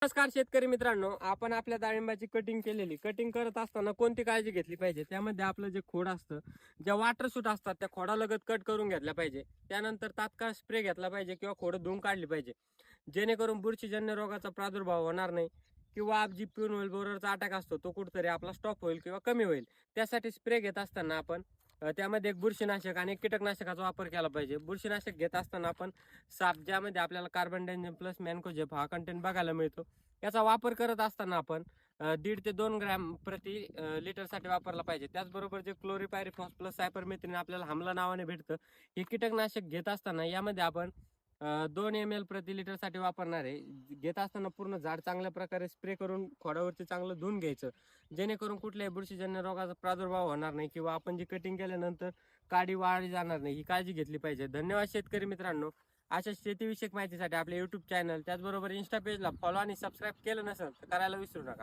नमस्कार शेतकरी मित्रांनो, आपण आपल्या डाळिंबाची कटिंग करत असताना कोणती काळजी घेतली पाहिजे? त्यामध्ये आपलं जे खोड असतं, ज्या वॉटर सूट असतात त्या खोडालगत कट करून घेतल्या पाहिजे. त्यानंतर तात्काळ स्प्रे घेतला पाहिजे किंवा खोड धुवून काढली पाहिजे, जेणेकरून बुरशीजन्य रोगाचा प्रादुर्भाव होणार नाही किंवा जी पिऊन होईल बोररचा अटॅक असतो तो कुठेतरी आपला स्टॉप होईल किंवा कमी होईल. त्यासाठी स्प्रे घेत असताना आपण त्यामध्ये एक बुरशीनाशक आणि एक कीटकनाशकाचा वापर केला पाहिजे. बुरशीनाशक घेत असताना आपण साप, ज्यामध्ये आपल्याला कार्बन डायझिम प्लस मॅन्कोजेब हा कंटेंट बघायला मिळतो. याचा वापर करत असताना आपण 1.5 ते 2 ग्रॅम प्रति लिटरसाठी वापरला पाहिजे. त्याचबरोबर जे क्लोरिपायरिफॉस प्लस सायपरमेथ्रिन आपल्याला हमला नावाने भेटतं, हे कीटकनाशक घेत असताना यामध्ये आपण 2 ml प्रति लिटरसाठी वापरणार आहे. घेत असताना पूर्ण झाड चांगल्या प्रकारे स्प्रे करून खोडावरती चांगलं धुवून घ्यायचं, जेणेकरून कुठल्याही बुरशीजन्य रोगाचा प्रादुर्भाव होणार नाही किंवा आपण जी कटिंग केल्यानंतर काडी वाळली जाणार नाही, ही काळजी घेतली पाहिजे. धन्यवाद शेतकरी मित्रांनो. अशा शेतीविषयक माहितीसाठी आपल्या YouTube चॅनल त्याचबरोबर इन्स्टा पेजला फॉलो आणि सबस्क्राईब केलं नसेल तर करायला विसरू नका.